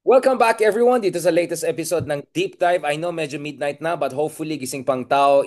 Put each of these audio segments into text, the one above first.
Welcome back everyone dito sa latest episode ng Deep Dive. I know medyo midnight na but hopefully gising pang tao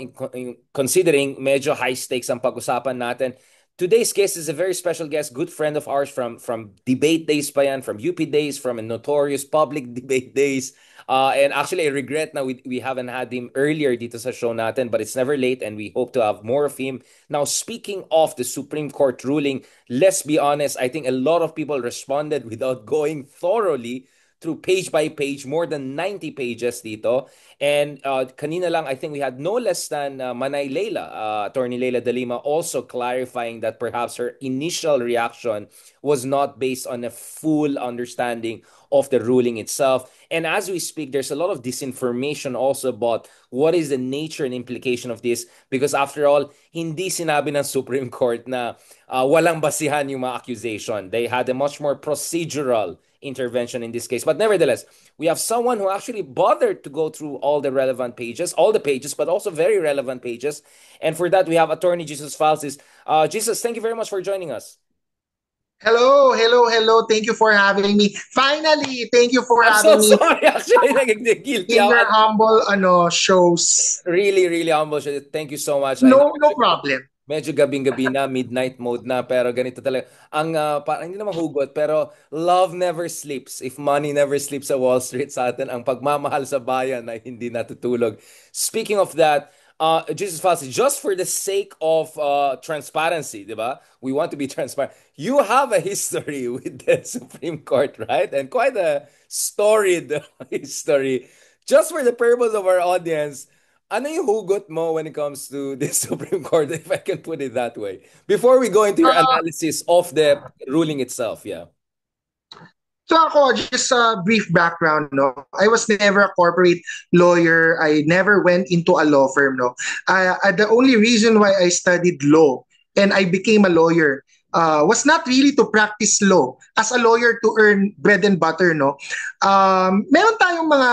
considering medyo high stakes ang pag-usapan natin. Today's guest is a very special guest, good friend of ours from debate days pa yan, from UP days, from a notorious public debate days. And actually I regret na we haven't had him earlier dito sa show natin, but it's never late and we hope to have more of him. Now speaking of the Supreme Court ruling, let's be honest, I think a lot of people responded without going thoroughly through page by page, more than 90 pages dito. And kanina lang, I think we had no less than Manay Leila, Attorney Leila de Lima, also clarifying that perhaps her initial reaction was not based on a full understanding of the ruling itself. And as we speak, there's a lot of disinformation also about what is the nature and implication of this. Because after all, hindi sinabi ng Supreme Court na walang basihan yung mga accusation. They had a much more procedural intervention in this case. But nevertheless, we have someone who actually bothered to go through all the relevant pages, all the pages, but also very relevant pages. And for that, we have Attorney Jesus Falsis. Jesus, thank you very much for joining us. Hello, hello, hello. Thank you for having me. Finally, thank you for I'm so having me sorry. Actually, guilty in ako. your humble shows. Really, really humble. Thank you so much. I know No, no problem. medyo gabing-gabi na, midnight mode na, pero ganito talaga. Ang, parang hindi naman hugot, pero love never sleeps. If money never sleeps sa Wall Street sa atin, ang pagmamahal sa bayan ay hindi natutulog. Speaking of that, Jesus Fassi, just for the sake of transparency, di ba? We want to be transparent. You have a history with the Supreme Court, right? And quite a storied history. Just for the purpose of our audience, ano yung hugot mo when it comes to the Supreme Court, if I can put it that way? Before we go into your Uh, analysis of the ruling itself, yeah. so ako, just a brief background, no? I was never a corporate lawyer. I never went into a law firm, no? The only reason why I studied law and I became a lawyer was not really to practice law as a lawyer to earn bread and butter, no? Meron tayong mga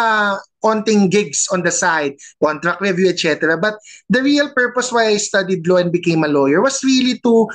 konting gigs on the side, contract review, etc. But the real purpose why I studied law and became a lawyer was really to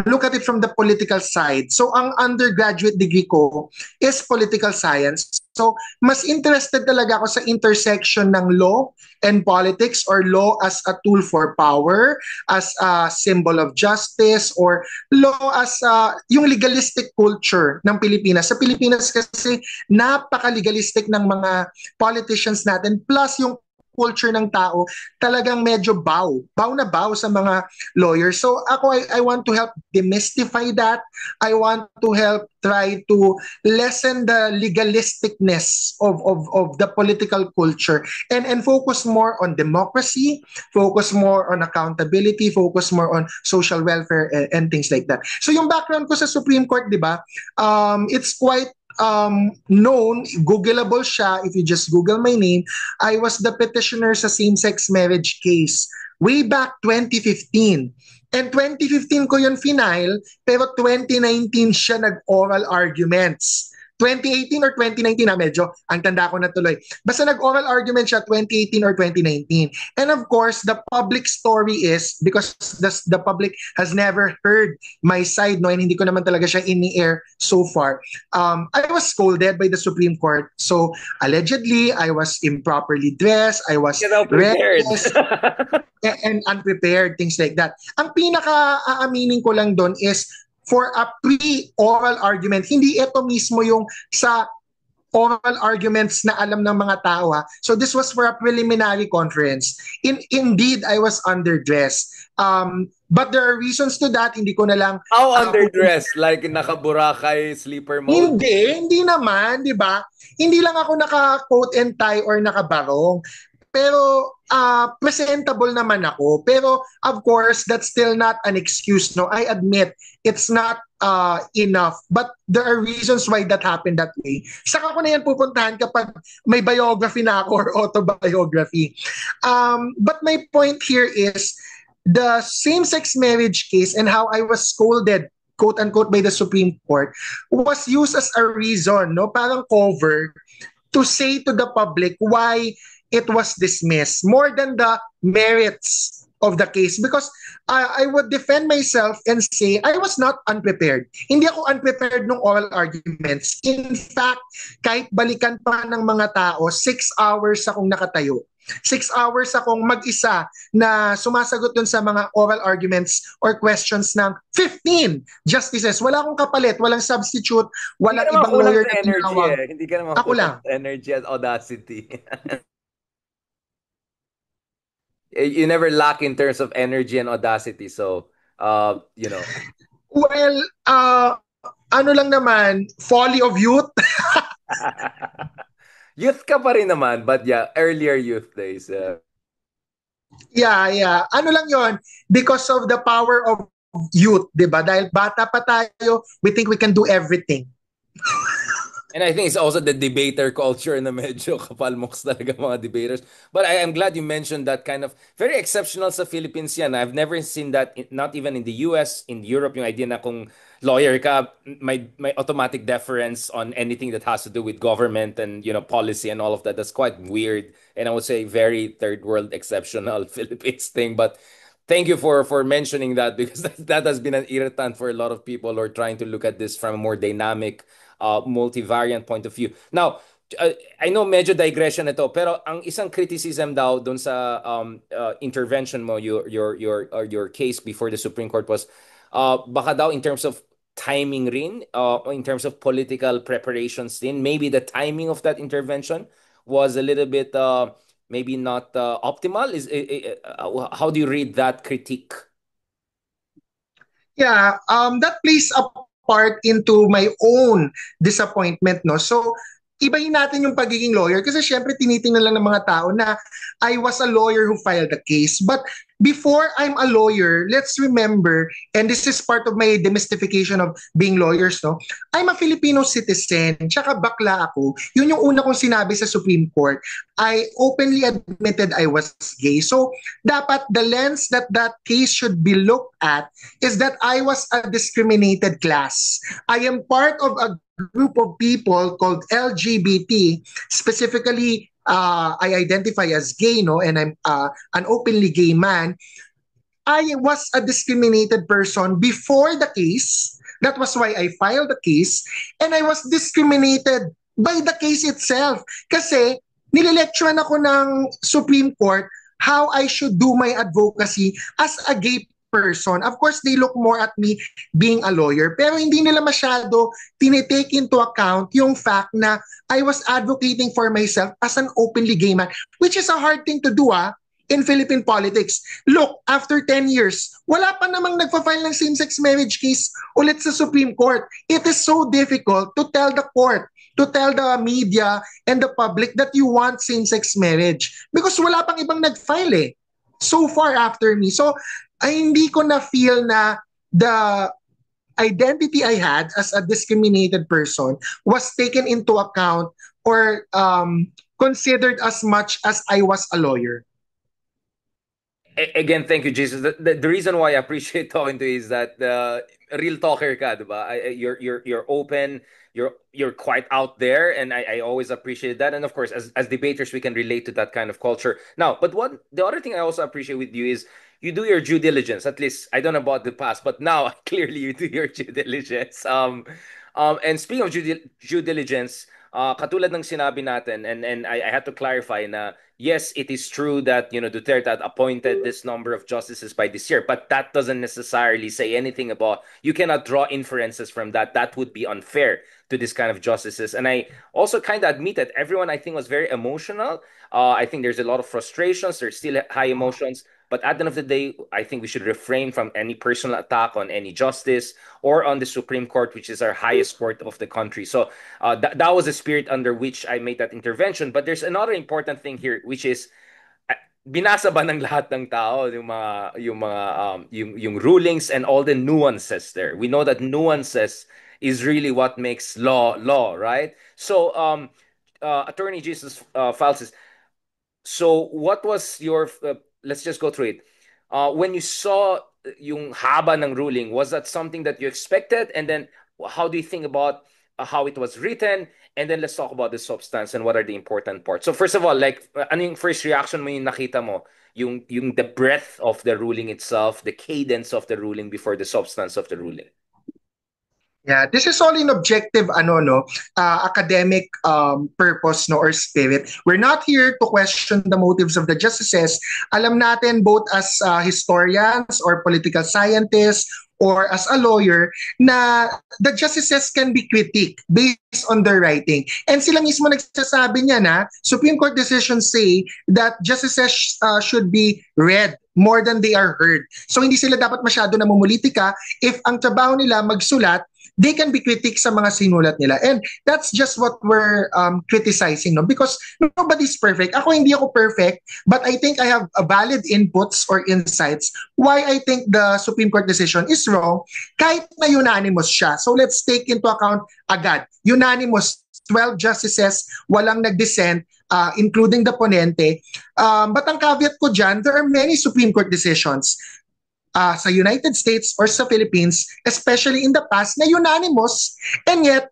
look at it from the political side. So ang undergraduate degree ko is political science. So mas interested talaga ako sa intersection ng law and politics, or law as a tool for power, as a symbol of justice, or law as yung legalistic culture ng Pilipinas. Sa Pilipinas kasi napaka-legalistic ng mga politicians natin, plus yung culture ng tao talagang medyo bow na bow sa mga lawyers. So ako, I want to help demystify that. I want to help try to lessen the legalisticness of the political culture, and focus more on democracy, focus more on accountability, focus more on social welfare, and things like that. So yung background ko sa Supreme Court, di ba, it's quite known, Googleable siya. If you just Google my name, I was the petitioner sa same-sex marriage case way back 2015. And 2015 ko yun final, pero 2019 siya nag-oral arguments. 2018 or 2019 na, medyo ang tanda ko na tuloy. Basta nag-oral argument siya 2018 or 2019. And of course, the public story is, because the public has never heard my side, no, and hindi ko naman talaga siya in-air so far. I was scolded by the Supreme Court. So allegedly, I was improperly dressed, I was You're now prepared. reckless, and unprepared, things like that. Ang pinaka-aaminin ko lang doon is for a pre-oral argument, hindi ito mismo yung sa oral arguments na alam ng mga tao. Ha? So this was for a preliminary conference. Indeed, I was underdressed. But there are reasons to that. Hindi ko na lang How underdressed? Like naka-Boracay sleeper mode? hindi naman, 'di ba? Hindi lang ako naka-coat and tie or nakabarong. Pero presentable naman ako. Pero of course, that's still not an excuse, no? I admit it's not enough. But there are reasons why that happened that way. Saka ko na yan pupuntahan kapag may biography na ako or autobiography. But my point here is the same-sex marriage case and how I was scolded, quote-unquote, by the Supreme Court was used as a reason, no? Parang cover to say to the public why it was dismissed, more than the merits of the case because I would defend myself and say I was not unprepared. Hindi ako unprepared ng oral arguments. In fact, kahit balikan pa ng mga tao, 6 hours akong nakatayo. 6 hours akong mag-isa na sumasagot dun sa mga oral arguments or questions ng 15 justices. Wala akong kapalit, walang substitute, Hindi ka walang naman ibang kulang lawyer sa na energy tinawag. eh. Hindi ka naman Ako kulang lang. sa energy at audacity. You never lack in terms of energy and audacity. So, you know, Well, ano lang naman, folly of youth. youth ka pa rin naman, but yeah, earlier youth days. Yeah, yeah. Ano lang yon because of the power of youth, 'di ba? Dahil bata pa tayo, we think we can do everything. And I think it's also the debater culture na medyo kapalmoks talaga mga debaters. But I am glad you mentioned that kind of very exceptional sa Philippines yan. I've never seen that, not even in the US, in Europe, yung idea na kung lawyer ka, may automatic deference on anything that has to do with government and, policy and all of that. That's quite weird. And I would say very third world exceptional Philippines thing. But thank you for mentioning that because that has been an irritant for a lot of people who are trying to look at this from a more dynamic multivariant point of view. Now, I know medyo digression ito, pero ang isang criticism daw doon sa intervention mo, your case before the Supreme Court was baka daw in terms of timing rin, in terms of political preparations din, maybe the timing of that intervention was a little bit maybe not optimal. How do you read that critique? Yeah, that plays a part into my own disappointment, no? So, ibahin natin yung pagiging lawyer kasi syempre tinitingnan lang ng mga tao na I was a lawyer who filed the case. But before I'm a lawyer, let's remember, and this is part of my demystification of being lawyers, no? I'm a Filipino citizen, tsaka bakla ako. Yun yung una kong sinabi sa Supreme Court. I openly admitted I was gay. So, dapat the lens that that case should be looked at is that I was a discriminated class. I am part of a group of people called LGBT, specifically I identify as gay, no, and I'm an openly gay man. I was a discriminated person before the case. That was why I filed the case. And I was discriminated by the case itself. Kasi nililecturean ako ng Supreme Court how I should do my advocacy as a gay person. Of course, they look more at me being a lawyer. Pero hindi nila masyado tinitake into account yung fact na I was advocating for myself as an openly gay man, which is a hard thing to do, in Philippine politics. Look, after 10 years, wala pa namang nagpa-file ng same-sex marriage case ulit sa Supreme Court. It is so difficult to tell the court, to tell the media and the public that you want same-sex marriage because wala pang ibang nag-file so far after me. So, ay hindi ko na feel na the identity I had as a discriminated person was taken into account or considered as much as I was a lawyer. Again, thank you, Jesus. The reason why I appreciate talking to you is that real talker ka, diba? You're open, you're quite out there, and I always appreciate that. And of course, as debaters, we can relate to that kind of culture. Now, but what the other thing I also appreciate with you is you do your due diligence. At least I don't know about the past, but now clearly you do your due diligence. And speaking of due diligence, katulad ng sinabi natin, and I had to clarify na yes, it is true that Duterte had appointed this number of justices by this year, but that doesn't necessarily say anything about you cannot draw inferences from that. That would be unfair to this kind of justices. And I also kind of admit that everyone I think was very emotional. I think there's a lot of frustrations. There's still high emotions. But at the end of the day, I think we should refrain from any personal attack on any justice or on the Supreme Court, which is our highest court of the country. So that was the spirit under which I made that intervention. But there's another important thing here, which is binasa ba ng lahat ng tao yung rulings and all the nuances there. We know that nuances is really what makes law, right? So Attorney Jesus Falsis, so what was your let's just go through it. When you saw yung haba ng ruling, was that something that you expected? And then how do you think about how it was written, and then let's talk about the substance and what are the important parts. So first of all, like, ano yung first reaction mo yung nakita mo? Yung the breadth of the ruling itself, the cadence of the ruling before the substance of the ruling. Yeah, this is all in objective academic purpose or spirit. We're not here to question the motives of the justices. Alam natin both as historians or political scientists or as a lawyer na the justices can be critiqued based on their writing. And sila mismo nagsasabi niya na Supreme Court decisions say that justices should be read more than they are heard. So hindi sila dapat masyado namumulitika. If ang trabaho nila magsulat, they can be critiqued sa mga sinulat nila. And that's just what we're criticizing, no? Because nobody's perfect. Ako hindi ako perfect, but I think I have a valid inputs or insights why I think the Supreme Court decision is wrong kahit na unanimous siya. So let's take into account agad. Unanimous, 12 justices, walang nag-dissent, including the ponente. But ang caveat ko dyan, there are many Supreme Court decisions sa United States or sa Philippines, especially in the past, na unanimous, and yet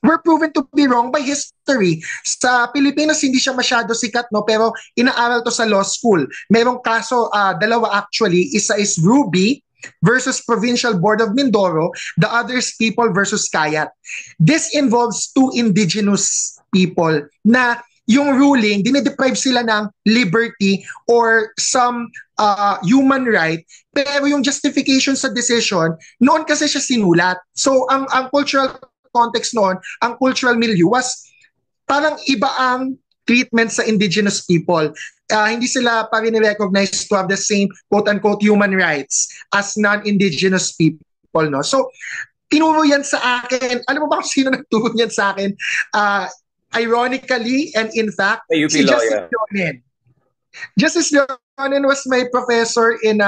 we're proven to be wrong by history. Sa Pilipinas, hindi siya masyado sikat, no? Pero inaaral to sa law school. Merong kaso, dalawa actually. Isa is Ruby versus Provincial Board of Mindoro. The other is People versus Kayat. This involves two indigenous people na yung ruling, dinedeprive sila ng liberty or some human right, pero yung justification sa decision, noon kasi siya sinulat. So ang cultural context noon, ang cultural milieu was parang iba ang treatment sa indigenous people. Hindi sila pa rin-recognize to have the same quote-unquote human rights as non-indigenous people. No? So tinuro yan sa akin. Alam mo ba kung sino nagturo yan sa akin? Ironically, and in fact, si Justice Leonen. Justice Leonen was my professor in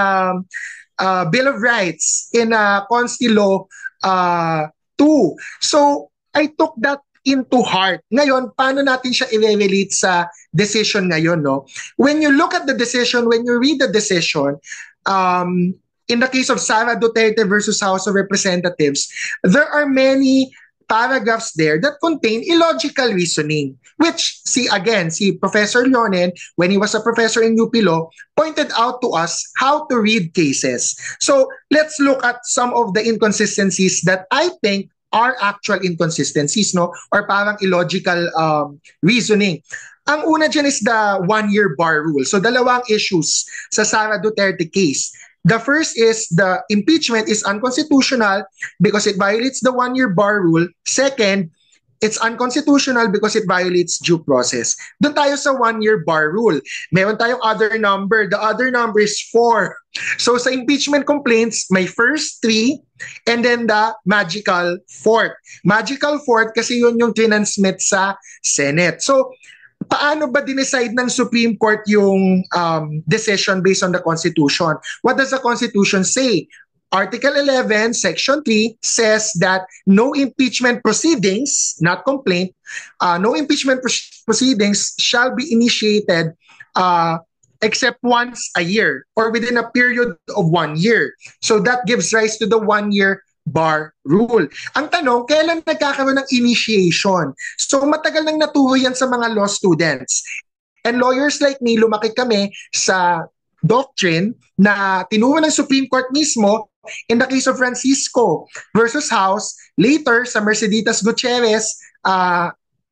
Bill of Rights in Consti Law 2. So, I took that into heart. Ngayon, paano natin siya i-relate sa decision ngayon, no? When you look at the decision, when you read the decision, in the case of Sara Duterte versus House of Representatives, there are many paragraphs there that contain illogical reasoning, which, see Professor Leonen, when he was a professor in UP Law, pointed out to us how to read cases. So let's look at some of the inconsistencies that I think are actual inconsistencies, no? Or parang illogical reasoning. Ang una dyan is the one-year bar rule. So dalawang issues sa Sara Duterte case. The first is the impeachment is unconstitutional because it violates the one-year bar rule. Second, it's unconstitutional because it violates due process. Doon tayo sa one-year bar rule. Meron tayong other number. The other number is 4. So sa impeachment complaints, may first 3 and then the magical 4th. Magical 4th kasi yun yung transmit sa Senate. So paano ba dinecide ng Supreme Court yung decision based on the Constitution? What does the Constitution say? Article 11, Section 3 says that no impeachment proceedings, not complaint, no impeachment proceedings shall be initiated except once a year or within a period of 1 year. So that gives rise to the one-year bar rule. Ang tanong, kailan nagkakaroon ng initiation? So matagal nang naturo yan sa mga law students. And lawyers like me, lumaki kami sa doctrine na tinuro ng Supreme Court mismo in the case of Francisco versus House, later sa Merceditas Gutierrez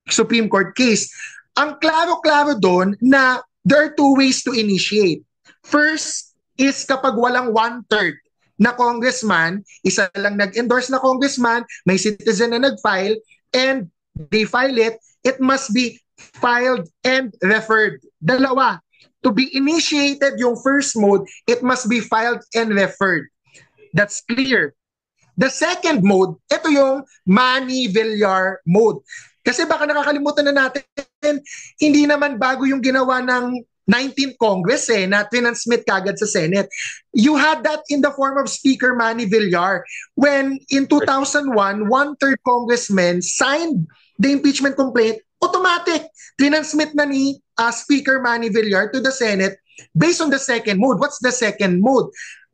Supreme Court case. Ang klaro-klaro doon na there are two ways to initiate. First is kapag walang 1/3 na congressman, isa lang nag-endorse na congressman, may citizen na nag-file, and they file it, it must be filed and referred. Dalawa. To be initiated yung first mode, it must be filed and referred. That's clear. The second mode, ito yung Manny-Villar mode. Kasi baka nakakalimutan na natin, hindi naman bago yung ginawa ng 19th Congress na transmit kagad sa Senate. You had that in the form of Speaker Manny Villar when in 2001, 1/3 congressmen signed the impeachment complaint, automatic. Transmit na ni Speaker Manny Villar to the Senate based on the second mode. What's the second mode?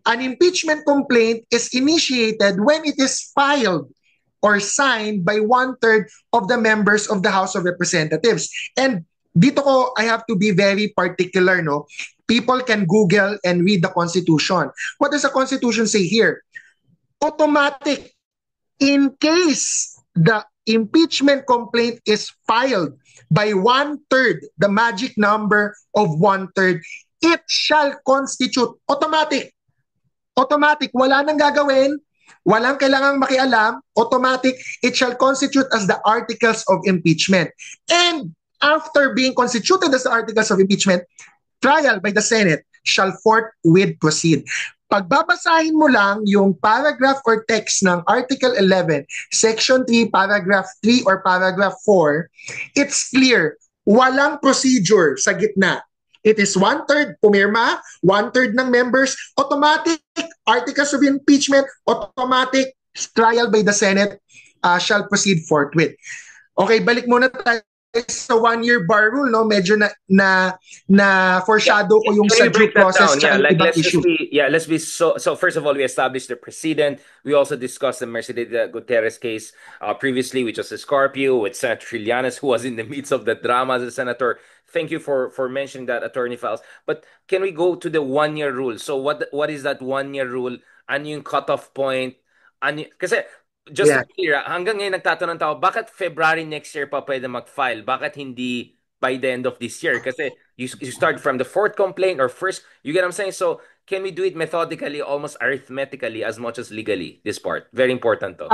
An impeachment complaint is initiated when it is filed or signed by one-third of the members of the House of Representatives. And dito ko, I have to be very particular, no? People can Google and read the Constitution. What does the Constitution say here? Automatic. In case the impeachment complaint is filed by one-third, the magic number of one-third, it shall constitute automatic. Automatic. Wala nang gagawin. Walang kailangang makialam. Automatic. It shall constitute as the articles of impeachment. And after being constituted as the articles of impeachment, trial by the Senate shall forthwith proceed. Pagbabasahin mo lang yung paragraph or text ng Article 11, Section 3, Paragraph 3 or Paragraph 4, it's clear. Walang procedure sa gitna. It is one-third pumirma, one-third ng members, automatic articles of impeachment, automatic trial by the Senate shall proceed forthwith. Okay, balik muna tayo sa one-year bar rule, no? Medyo na foreshadow ko yung sa due process like let's be so first of all, we established the precedent. We also discussed the Mercedes Gutierrez case previously, which was a Scorpio with Senator Trillanes, who was in the midst of the drama as a senator. Thank you for mentioning that, Attorney Files. But can we go to the one-year rule? So what is that one-year rule? Ano yung cutoff point? Kasi just to be clear, hanggang ngayon nagtatanong tao, bakit February next year pa pwede mag-file? Bakit hindi by the end of this year? Kasi you start from the fourth complaint or first, you get what I'm saying? So can we do it methodically, almost arithmetically as much as legally, this part? Very important to.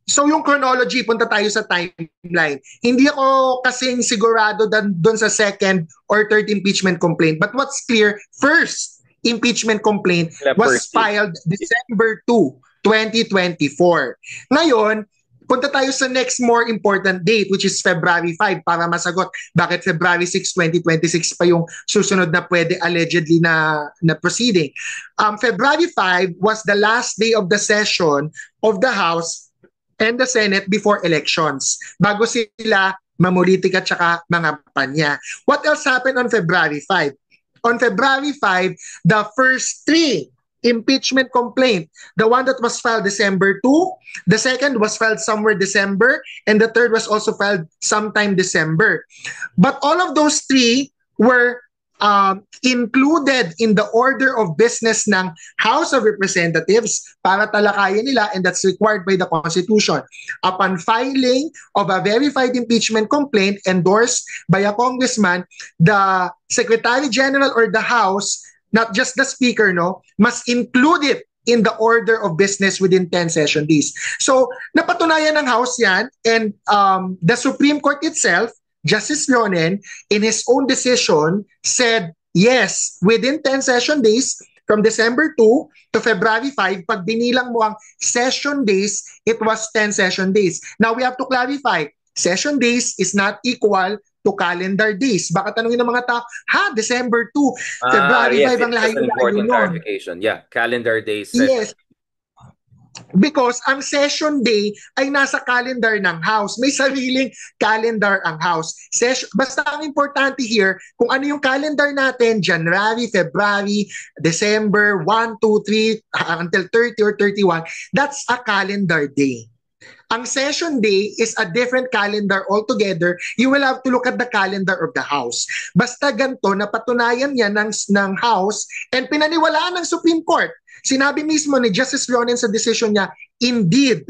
So yung chronology, punta tayo sa timeline. Hindi ako kasing sigurado doon sa second or third impeachment complaint. But what's clear, first impeachment complaint was filed December 2, 2024. Ngayon, punta tayo sa next more important date, which is February 5, para masagot bakit February 6, 2026 pa yung susunod na pwede allegedly na proceeding. February 5 was the last day of the session of the House and the Senate before elections, bago sila mamulitika at saka mga panya. What else happened on February 5? On February 5, the first three impeachment complaint, the one that was filed December 2, the second was filed somewhere December, and the third was also filed sometime December. But all of those three were included in the order of business ng House of Representatives para talakayan nila, and that's required by the Constitution. Upon filing of a verified impeachment complaint endorsed by a congressman, the Secretary General or the House, not just the Speaker, must include it in the order of business within 10 session days. So, napatunayan ng House yan, and the Supreme Court itself, Justice Leonen, in his own decision, said, yes, within 10 session days, from December 2 to February 5, pag binilang mo ang session days, it was 10 session days. Now, we have to clarify, session days is not equal to calendar days. Baka tanungin ng mga tao, December 2, February 5 ang lahat. That's an important clarification. Yeah, calendar days. Yes. Because ang session day ay nasa calendar ng House. May sariling calendar ang House. Basta ang importante here, kung ano yung calendar natin, January, February, December, 1, 2, 3, until 30 or 31, that's a calendar day. Ang session day is a different calendar altogether. You will have to look at the calendar of the House. Basta ganito, napatunayan yan ng House and pinaniwalaan ng Supreme Court. Sinabi mismo ni Justice Leonen sa decision niya, indeed,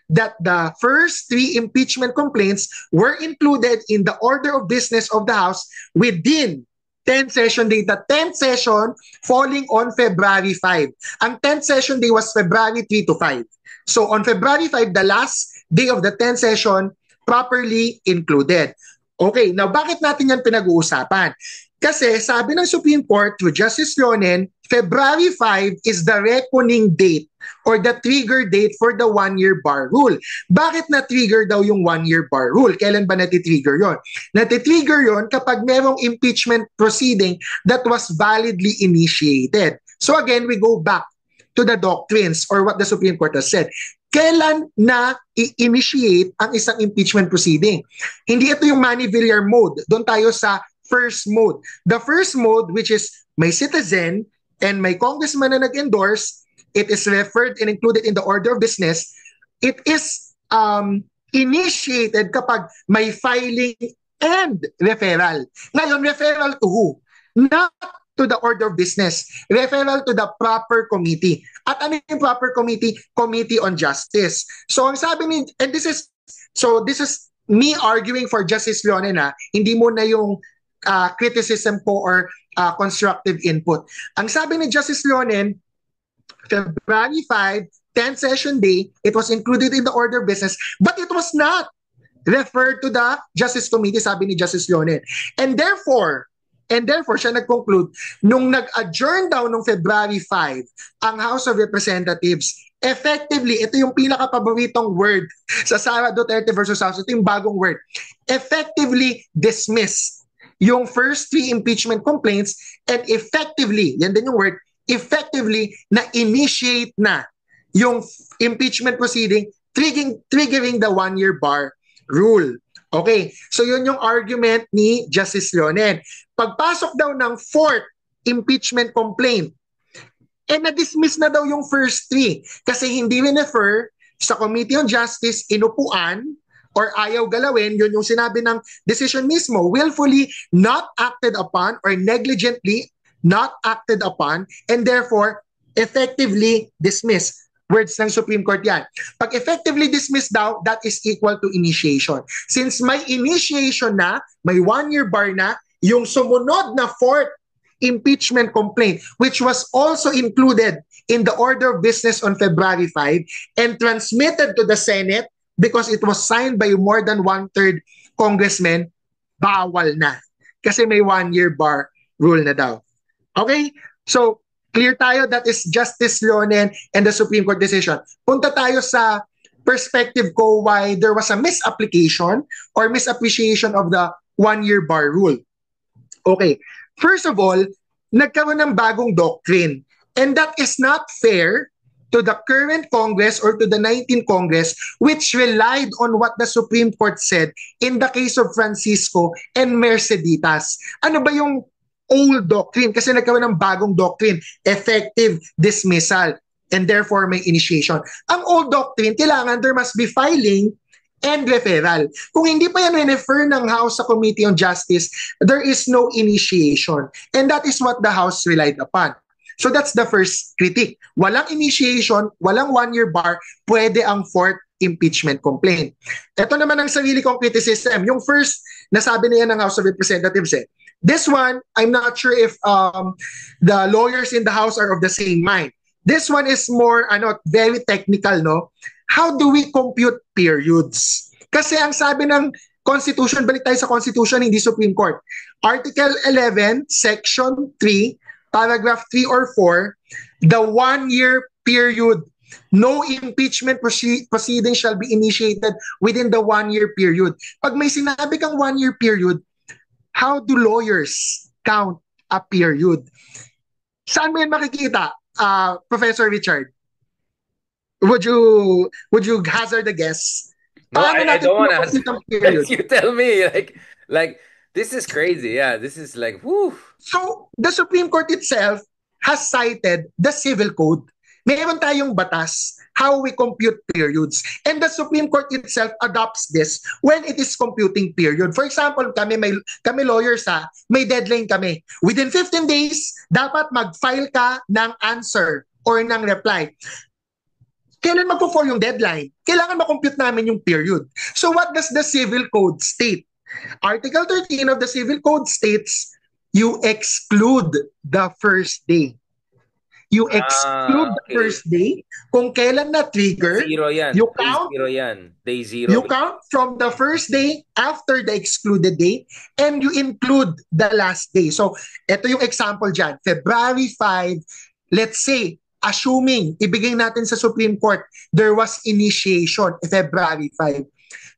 that the first three impeachment complaints were included in the order of business of the House within 10th session day. The 10th session falling on February 5. Ang 10th session day was February 3 to 5. So on February 5, the last day of the 10th session, properly included. Okay, now bakit natin yan pinag-uusapan? Kasi sabi ng Supreme Court through Justice Leonen, February 5 is the reckoning date or the trigger date for the one-year bar rule. Bakit na-trigger daw yung one-year bar rule? Kailan ba nati-trigger yon? Nati-trigger yon kapag merong impeachment proceeding that was validly initiated. So again, we go back to the doctrines or what the Supreme Court has said. Kailan na i-initiate ang isang impeachment proceeding? Hindi ito yung Manny Villar mode. Doon tayo sa first mode. The first mode, which is may citizen and may congressman na nag-endorse, it is referred and included in the order of business. It is initiated kapag may filing and referral. Ngayon, referral to who? Not to the order of business. Referral to the proper committee. At ano yung proper committee? Committee on Justice. So ang sabi ni, and this is me arguing for Justice Leone na, hindi mo na yung criticism po or constructive input. Ang sabi ni Justice Leone, February 5, 10th session day, it was included in the order of business, but it was not referred to the Justice Committee, sabi ni Justice Leone. And therefore, siya nag-conclude, nung nag-adjourn daw nung February 5, ang House of Representatives, effectively, ito yung pinaka-paboritong word sa Sara Duterte versus House, ito yung bagong word, effectively dismissed yung first 3 impeachment complaints and effectively, yan din yung word, effectively na-initiate na yung impeachment proceeding triggering the 1-year bar rule. Okay, so yun yung argument ni Justice Leonen. Pagpasok daw ng 4th impeachment complaint, na-dismiss na daw yung first 3 kasi hindi refer sa Committee on Justice, inupuan, or ayaw galawin, yun yung sinabi ng decision mismo, willfully not acted upon or negligently not acted upon, and therefore effectively dismissed. Words ng Supreme Court yan. Pag effectively dismissed daw, that is equal to initiation. Since may initiation na, may 1-year bar na, yung sumunod na 4th impeachment complaint, which was also included in the order of business on February 5 and transmitted to the Senate because it was signed by more than 1/3 congressmen, bawal na. Kasi may 1-year bar rule na daw. Okay? So, clear tayo, that is Justice Leonen and the Supreme Court decision. Punta tayo sa perspective ko why there was a misapplication or misappreciation of the 1-year bar rule. Okay, first of all, nagkaroon ng bagong doctrine, and that is not fair to the current Congress or to the 19th Congress, which relied on what the Supreme Court said in the case of Francisco and Merceditas. Ano ba yung old doctrine? Kasi nagkaroon ng bagong doctrine, effective dismissal, and therefore may initiation. Ang old doctrine, kailangan there must be filing and referral. Kung hindi pa yan refer ng House sa Committee on Justice, there is no initiation. And that is what the House relied upon. So that's the first critique. Walang initiation, walang 1-year bar, pwede ang 4th impeachment complaint. Ito naman ang sarili kong criticism. Yung first, nasabi na yan ng House of Representatives eh. This one, I'm not sure if the lawyers in the House are of the same mind. This one is more very technical, no? How do we compute periods? Kasi ang sabi ng Constitution, balik tayo sa Constitution, hindi Supreme Court. Article 11, Section 3, Paragraph 3 or 4, the 1-year period, no impeachment proceeding shall be initiated within the 1-year period. Pag may sinabi kang 1-year period, how do lawyers count a period? Saan mo yan makikita, Professor Richard? Would you hazard a guess? No, I don't want to. You tell me. Like this is crazy. Yeah, this is like, whoo. So, the Supreme Court itself has cited the Civil Code. Meron tayong batas how we compute periods. And the Supreme Court itself adopts this when it is computing period. For example, kami lawyers may deadline kami. Within 15 days, dapat mag-file ka ng answer or ng reply. Kailan magpo-fall yung deadline? Kailangan ma-compute namin yung period. So what does the Civil Code state? Article 13 of the Civil Code states, you exclude the first day. You exclude the first day. Kung kailan na-trigger, zero yan. You count, day zero yan. Day zero. You count from the first day after the excluded day and you include the last day. So, ito yung example dyan. February 5, let's say, assuming, ibigay natin sa Supreme Court, there was initiation February 5.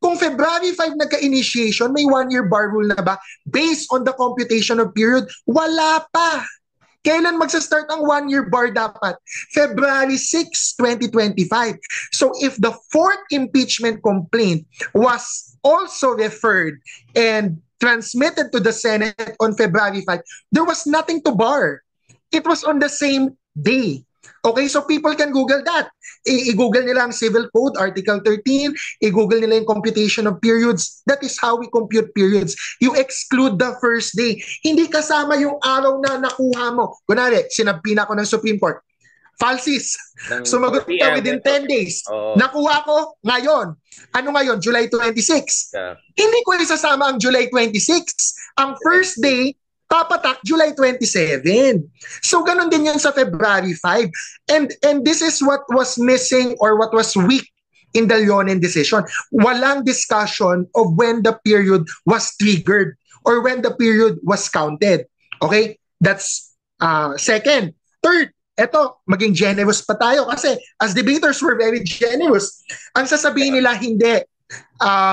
Kung February 5 nagka-initiation, may 1-year bar rule na ba? Based on the computation of period, wala pa. Kailan magsa-start ang 1-year bar dapat? February 6, 2025. So if the 4th impeachment complaint was also referred and transmitted to the Senate on February 5, there was nothing to bar. It was on the same day. Okay, so people can Google that. I-Google nila ang Civil Code, Article 13, i-Google nila yung computation of periods. That is how we compute periods. You exclude the first day. Hindi kasama yung araw na nakuha mo. Kunwari, sinabi na ako ng Supreme Court, Falsis, Ng sumagot 4 ka p.m. within 10 days. Oo. Nakuha ko ngayon. Ano ngayon? July 26. Yeah. Hindi ko isasama ang July 26. Ang first day, papatak July 27. So ganun din yan sa February 5. And this is what was missing or what was weak in the Leonen decision. Walang discussion of when the period was triggered or when the period was counted. Okay? That's second. Third, eto, maging generous pa tayo kasi as debaters, we're very generous. Ang sasabihin nila, hindi.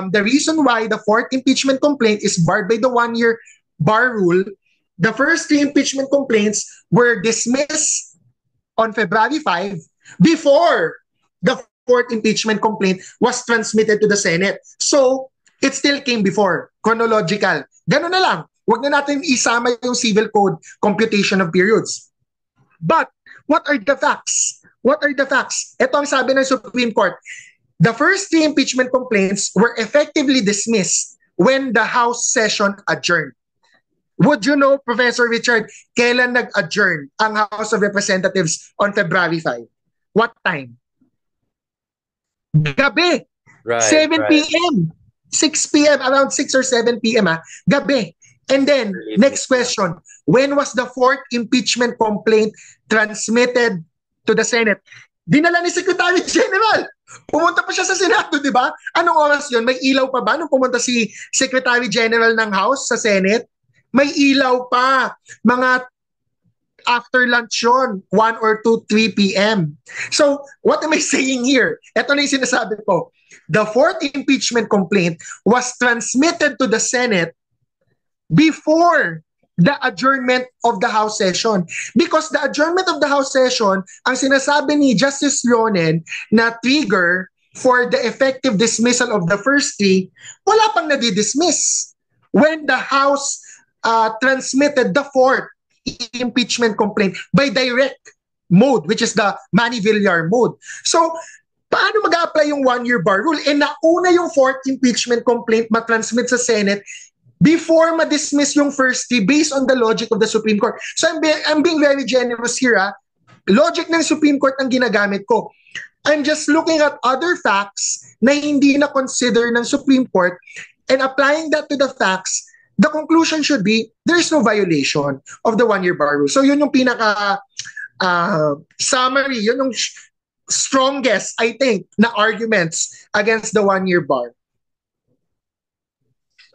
The reason why the fourth impeachment complaint is barred by the one-year bar rule, the first three impeachment complaints were dismissed on February 5 before the fourth impeachment complaint was transmitted to the Senate. So, it still came before. Chronological. Ganun na lang. Huwag na natin isama yung civil code computation of periods. But, what are the facts? What are the facts? Ito ang sabi ng Supreme Court. The first three impeachment complaints were effectively dismissed when the House session adjourned. Would you know, Professor Richard, kailan nag-adjourn ang House of Representatives on February 5? What time? Gabi. Right, 7 right. p.m. 6 p.m. Around 6 or 7 p.m. Gabi. And then, next question. When was the fourth impeachment complaint transmitted to the Senate? Dinala ni Secretary General. Pumunta pa siya sa Senado, di ba? Anong oras yun? May ilaw pa ba nung pumunta si Secretary General ng House sa Senate? May ilaw pa. Mga after lunch yun, 1 or 2, 3 p.m. So, what am I saying here? Ito na yung sinasabi ko. The fourth impeachment complaint was transmitted to the Senate before the adjournment of the House session. Because the adjournment of the House session, ang sinasabi ni Justice Leonen na trigger for the effective dismissal of the first three, wala pang nadidismiss. When the House transmitted the fourth impeachment complaint by direct mode, which is the Manny Villar mode. So, paano mag-apply yung one-year bar rule? Eh, nauna yung fourth impeachment complaint matransmit sa Senate before ma-dismiss yung first three based on the logic of the Supreme Court. So I'm being very generous here. Logic ng Supreme Court ang ginagamit ko. I'm just looking at other facts na hindi na consider ng Supreme Court and applying that to the facts. The conclusion should be there is no violation of the one-year bar rule. So yun yung pinaka summary, yun yung strongest, I think, na arguments against the one-year bar.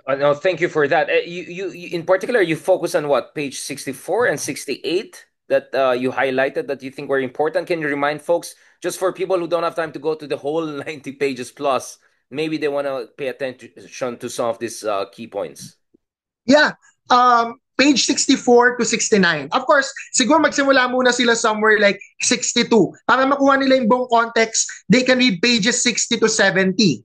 No, thank you for that. You in particular, you focus on what, page 64 and 68 that you highlighted that you think were important. Can you remind folks, just for people who don't have time to go to the whole 90 pages plus, maybe they want to pay attention to some of these key points? Yeah. Page 64 to 69. Of course, siguro magsimula muna sila somewhere like 62. Para makuha nila yung buong context, they can read pages 60 to 70.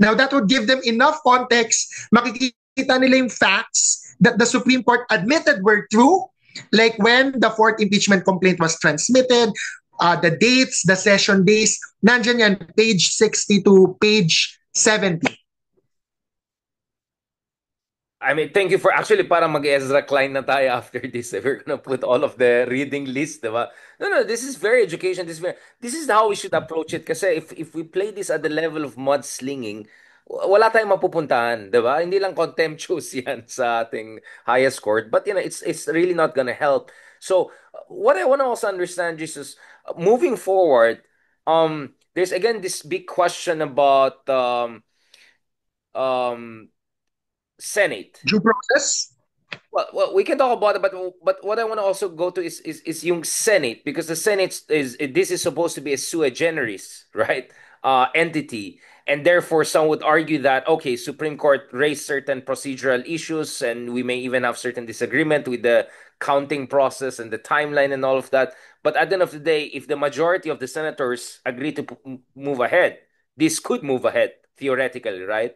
Now, that would give them enough context. Makikita nila yung facts that the Supreme Court admitted were true, like when the fourth impeachment complaint was transmitted, the dates, the session days, nandyan yan, page 60 to page 70. I mean, thank you for actually para mag-Ezra Klein na tayo after this. We're gonna put all of the reading list, diba? No, this is very education. This is how we should approach it. Kasi if we play this at the level of mudslinging, wala tayong mapupuntahan, diba? Hindi lang contemptuous yan sa ating highest court, but it's really not gonna help. So, what I want to also understand, Jesus, moving forward, there's again this big question about um Senate. Due process? Well, we can talk about it, but what I want to also go to is yung Senate, because the Senate this is supposed to be a sui generis, right? Entity, and therefore some would argue that okay, Supreme Court raised certain procedural issues, and we may even have certain disagreement with the counting process and the timeline and all of that. But at the end of the day, if the majority of the senators agree to move ahead, this could move ahead theoretically, right?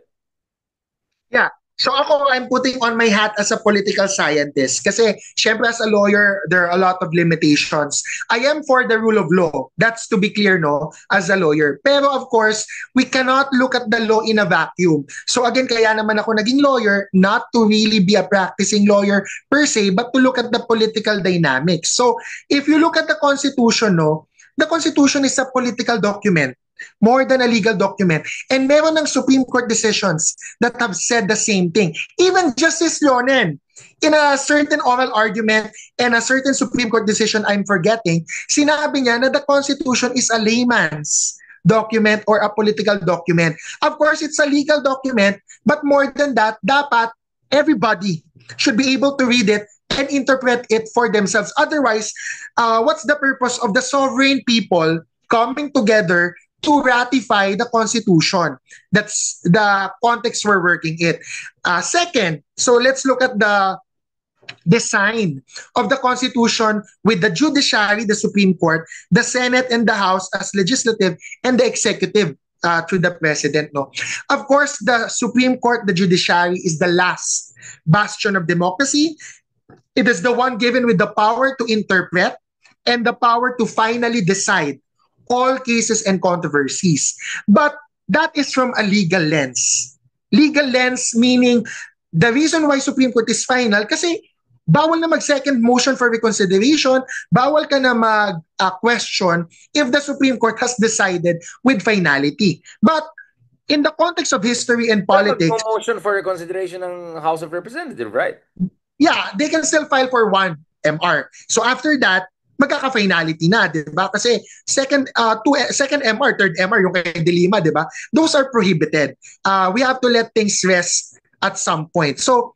Yeah. So ako, I'm putting on my hat as a political scientist kasi syempre as a lawyer, there are a lot of limitations. I am for the rule of law. That's to be clear, no, as a lawyer. Pero of course, we cannot look at the law in a vacuum. So again, kaya naman ako naging lawyer, not to really be a practicing lawyer per se, but to look at the political dynamics. So if you look at the Constitution, no, the Constitution is a political document more than a legal document. And meron ng Supreme Court decisions that have said the same thing. Even Justice Lonen, in a certain oral argument and a certain Supreme Court decision I'm forgetting, sinabi niya na the Constitution is a layman's document or a political document. Of course, it's a legal document, but more than that, dapat everybody should be able to read it and interpret it for themselves. Otherwise, what's the purpose of the sovereign people coming together to ratify the Constitution? That's the context we're working it. Second, so let's look at the design of the Constitution with the judiciary, the Supreme Court, the Senate and the House as legislative, and the executive through the president. No, of course, the Supreme Court, the judiciary, is the last bastion of democracy. It is the one given with the power to interpret and the power to finally decide all cases and controversies. But that is from a legal lens. Legal lens meaning the reason why Supreme Court is final kasi bawal na mag-second motion for reconsideration, bawal ka na mag-question if the Supreme Court has decided with finality. But in the context of history and politics... motion for reconsideration ng House of Representatives, right? Yeah, they can still file for 1 MR. So after that, magkaka-finality na, di ba? Kasi second MR, third MR, yung kay De Lima, di ba? Those are prohibited. We have to let things rest at some point. So,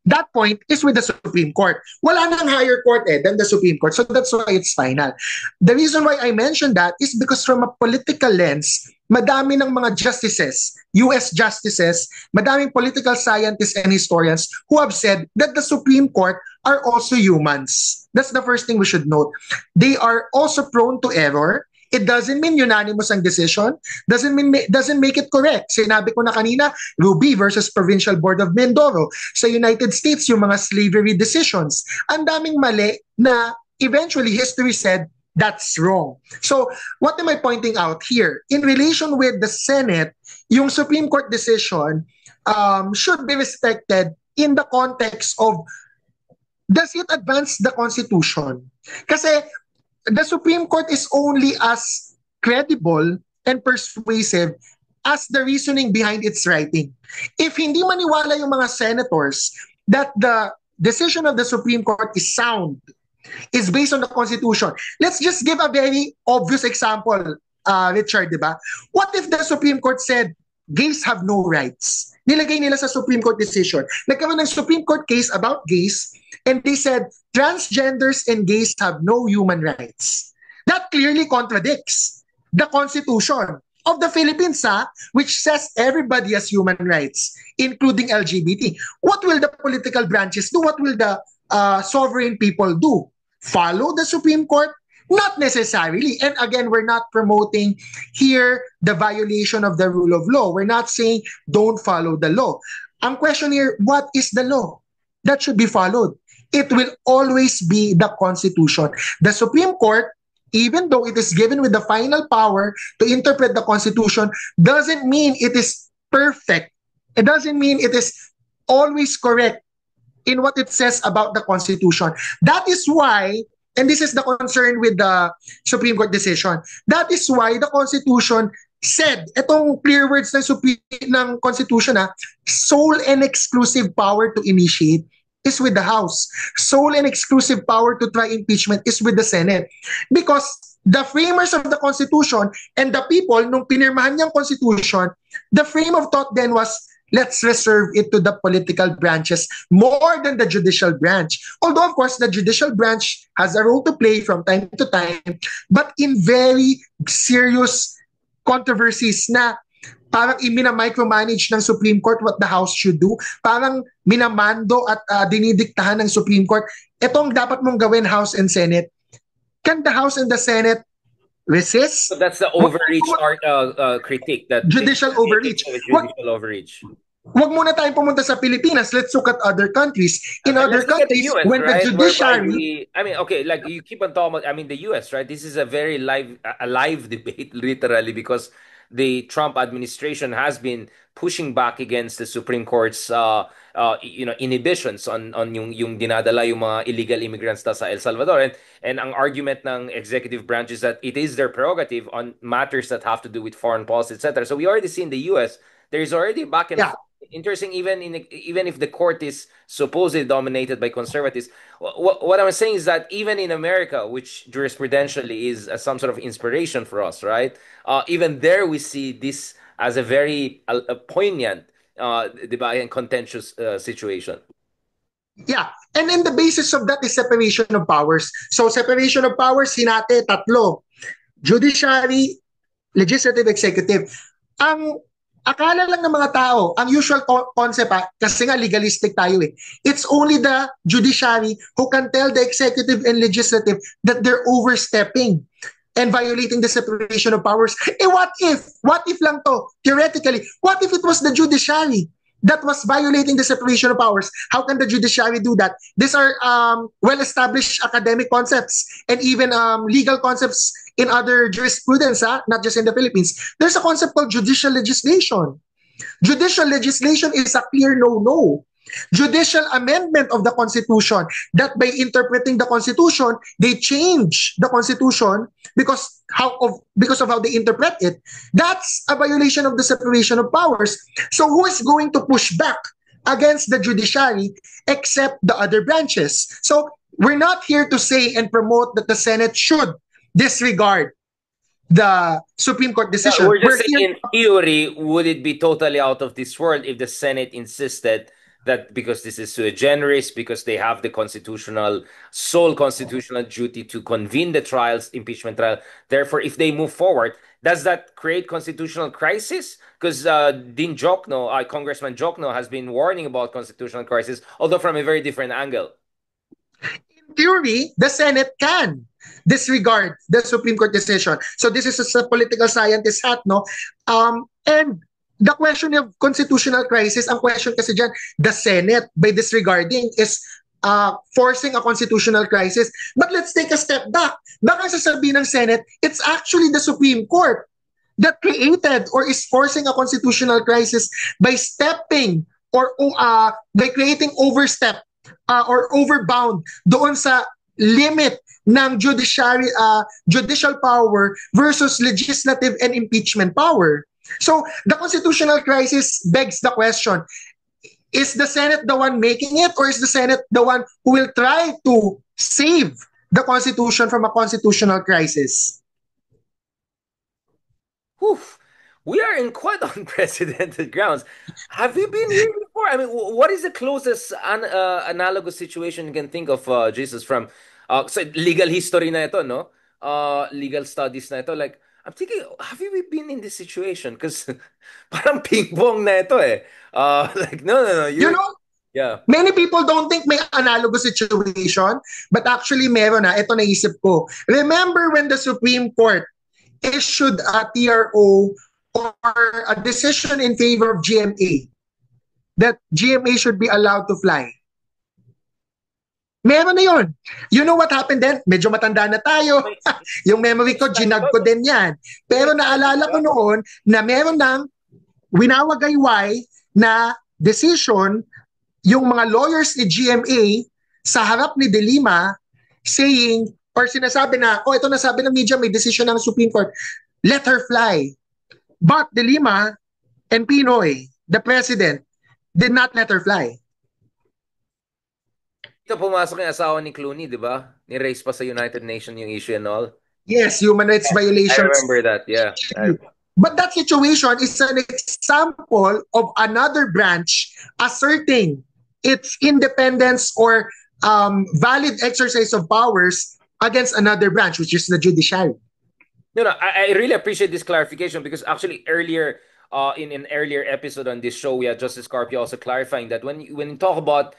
that point is with the Supreme Court. Wala nang higher court than the Supreme Court. So that's why it's final. The reason why I mentioned that is because from a political lens, madami ng mga justices, US justices, madaming political scientists and historians who have said that the Supreme Court are also humans. That's the first thing we should note. They are also prone to error. It doesn't mean unanimous ang decision. Doesn't make it correct. Sinabi ko na kanina, Ruby versus Provincial Board of Mindoro. Sa United States, yung mga slavery decisions. Ang daming mali na eventually history said that's wrong. So, what am I pointing out here? In relation with the Senate, yung Supreme Court decision should be respected in the context of does it advance the Constitution? Kasi the Supreme Court is only as credible and persuasive as the reasoning behind its writing. If hindi maniwala yung mga senators that the decision of the Supreme Court is sound, is based on the Constitution. Let's just give a very obvious example, Richard, di ba? What if the Supreme Court said, gays have no rights? Nilagay nila sa Supreme Court decision. Nagkaroon ng Supreme Court case about gays, and they said, transgenders and gays have no human rights. That clearly contradicts the Constitution of the Philippines, which says everybody has human rights, including LGBT. What will the political branches do? What will the sovereign people do? Follow the Supreme Court? Not necessarily. And again, we're not promoting here the violation of the rule of law. We're not saying don't follow the law. Ang question here, what is the law that should be followed? It will always be the Constitution. The Supreme Court, even though it is given with the final power to interpret the Constitution, doesn't mean it is perfect. It doesn't mean it is always correct in what it says about the Constitution. That is why, and this is the concern with the Supreme Court decision, that is why the Constitution said, itong clear words ng Constitution, sole and exclusive power to initiate is with the House. Sole and exclusive power to try impeachment is with the Senate. Because the framers of the Constitution and the people, nung pinirmahan niyang Constitution, the frame of thought then was, let's reserve it to the political branches more than the judicial branch. Although, of course, the judicial branch has a role to play from time to time, but in very serious controversies na parang imina-micromanage ng Supreme Court what the House should do, parang minamando at dinidiktahan ng Supreme Court, etong dapat mong gawin, House and Senate. Can the House and the Senate resist? So that's the overreach critique. That judicial overreach. Judicial overreach. Wag muna tayong pumunta sa Pilipinas. Let's look at other countries. In other Let's look at the countries, US, when the right? Whereby judiciary, I mean, okay, like you keep on talking about, I mean, the US, right? This is a very live debate, literally, because the Trump administration has been pushing back against the Supreme Court's, inhibitions on yung dinadala yung mga illegal immigrants sa El Salvador. And ang argument ng executive branch is that it is their prerogative on matters that have to do with foreign policy, etc. So we already see in the US, there is already back and yeah, forth. Interesting, even if the court is supposedly dominated by conservatives. What I'm saying is that even in America, which jurisprudentially is some sort of inspiration for us, right? Even there, we see this as a very a poignant, diba, and contentious situation. yeah. And then the basis of that is separation of powers. So separation of powers, hinati, tatlo. Judiciary, legislative, executive. Ang akala lang ng mga tao, ang usual concept, kasi nga legalistic tayo eh, it's only the judiciary who can tell the executive and legislative that they're overstepping and violating the separation of powers. Eh what if lang to, theoretically, what if it was the judiciary that was violating the separation of powers? How can the judiciary do that? These are well-established academic concepts and even legal concepts in other jurisprudence, not just in the Philippines. There's a concept called judicial legislation. Judicial legislation is a clear no-no. Judicial amendment of the Constitution, that by interpreting the Constitution, they change the Constitution because of how they interpret it. That's a violation of the separation of powers. So who is going to push back against the judiciary except the other branches? So we're not here to say and promote that the Senate should disregard the Supreme Court decision. We're just We're saying, here. in theory, would it be totally out of this world if the Senate insisted that because this is sui generis, because they have the sole constitutional duty to convene the trials, impeachment trial. Therefore, if they move forward, does that create constitutional crisis? Because Dean Jokno, Congressman Jokno, has been warning about constitutional crisis, although from a very different angle. In theory, the Senate can disregard the Supreme Court decision. So this is a political scientist hat, no? And the question of constitutional crisis, ang question kasi dyan, the Senate, by disregarding, is forcing a constitutional crisis. But let's take a step back. Baka sasabihin ng Senate, it's actually the Supreme Court that created or is forcing a constitutional crisis by stepping or by creating overstep or overbound doon sa limit ng judicial power versus legislative and impeachment power. So the constitutional crisis begs the question, is the Senate the one making it, or is the Senate the one who will try to save the Constitution from a constitutional crisis? Whew. We are in quite unprecedented grounds. Have you been here before? I mean, what is the closest analogous situation you can think of, Jesus, from so legal history na ito, no? Legal studies na ito. Like, I'm thinking, have you been in this situation? Because parang ping pong na ito eh. Like, no, You you're, know, yeah. many people don't think may analogous situation, but actually meron na. Ito naisip ko. Remember when the Supreme Court issued a TRO or a decision in favor of GMA, that GMA should be allowed to fly? Meron na yun. You know what happened then? Medyo matanda na tayo. Yung memory ko, ginag ko din yan. Pero naalala ko noon na meron ng winawagayway na decision yung mga lawyers ni GMA sa harap ni De Lima saying, or sinasabi na, ito nasabi ng media, may decision ng Supreme Court, let her fly. But De Lima and Pinoy, the president, did not let her fly. Ito pumasok yung asawa ni Clooney, di ba? Ni-raise pa sa United Nations yung issue and all. Yes, human rights I violations. remember that, yeah. But that situation is an example of another branch asserting its independence or valid exercise of powers against another branch, which is the judiciary. No, I really appreciate this clarification because actually earlier, in an earlier episode on this show, we had Justice Carpio also clarifying that when you talk about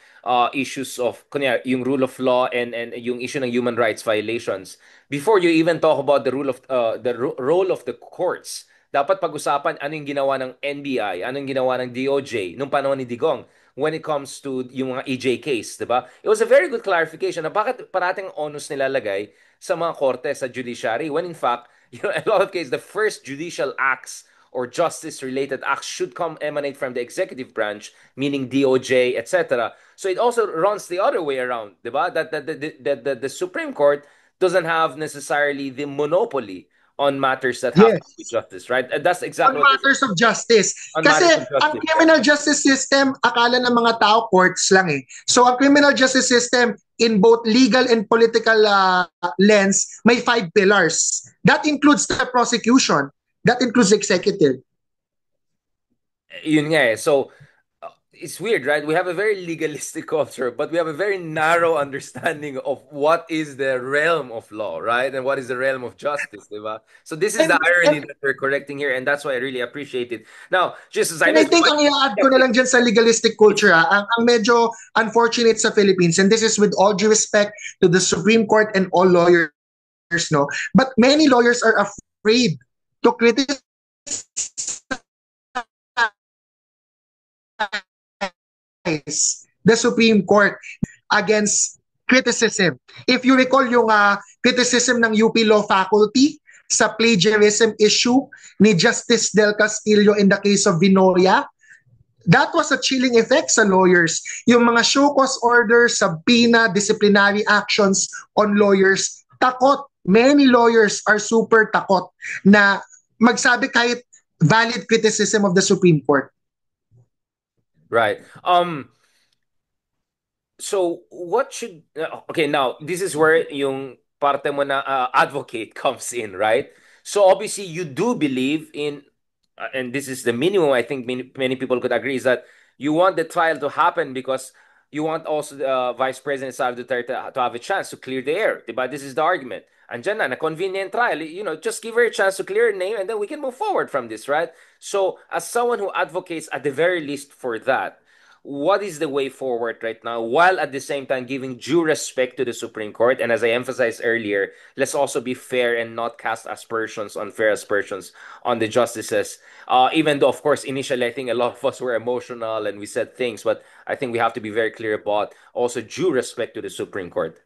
issues of kunya, yung rule of law and yung issue ng human rights violations, before you even talk about the role of the courts, dapat pag-usapan ano yung ginawa ng NBI, ano yung ginawa ng DOJ nung panahon ni Digong when it comes to yung mga EJ case, di ba? It was a very good clarification na bakit parating onus nilalagay sa mga korte, sa judiciary, when in fact, a lot of cases, the first judicial acts or justice-related acts should come emanate from the executive branch, meaning DOJ, etc. So it also runs the other way around, di ba? That the Supreme Court doesn't have necessarily the monopoly on matters that have to do with Yes. justice, right? And that's On exactly what this is, matters of justice. on Kasi matters of ang justice. criminal justice system, akala ng mga tao courts lang eh. So ang criminal justice system in both legal and political lens, may 5 pillars. That includes the prosecution. That includes the executive. Yun nga eh. So, it's weird, right? We have a very legalistic culture, but we have a very narrow understanding of what is the realm of law, right? And what is the realm of justice, diba? So this is the irony And that we're correcting here, and that's why I really appreciate it. Now, just as I And I mentioned, think ang i-add ko na lang dyan sa legalistic culture, ang medyo unfortunate sa Philippines, and this is with all due respect to the Supreme Court and all lawyers, no? But many lawyers are afraid to criticize the Supreme Court against criticism. If you recall yung criticism ng UP Law Faculty sa plagiarism issue ni Justice Del Castillo in the case of Vinoria, that was a chilling effect sa lawyers. Yung mga show cause orders, subpoena, disciplinary actions on lawyers, takot. Many lawyers are super takot na magsabi kahit valid criticism of the Supreme Court. right. So what should okay, now this is where yung parte mo na advocate comes in, right? So obviously you do believe in and this is the minimum I think many people could agree is that you want the trial to happen because you want also the Vice President Sara Duterte to have a chance to clear the air, diba? This is the argument. Andyan na convenient trial, just give her a chance to clear her name and then we can move forward from this, right? So as someone who advocates at the very least for that, what is the way forward right now while at the same time giving due respect to the Supreme Court? And as I emphasized earlier, let's also be fair and not cast aspersions, unfair aspersions on the justices. Even though, of course, initially I think a lot of us were emotional and we said things, but I think we have to be very clear about also due respect to the Supreme Court.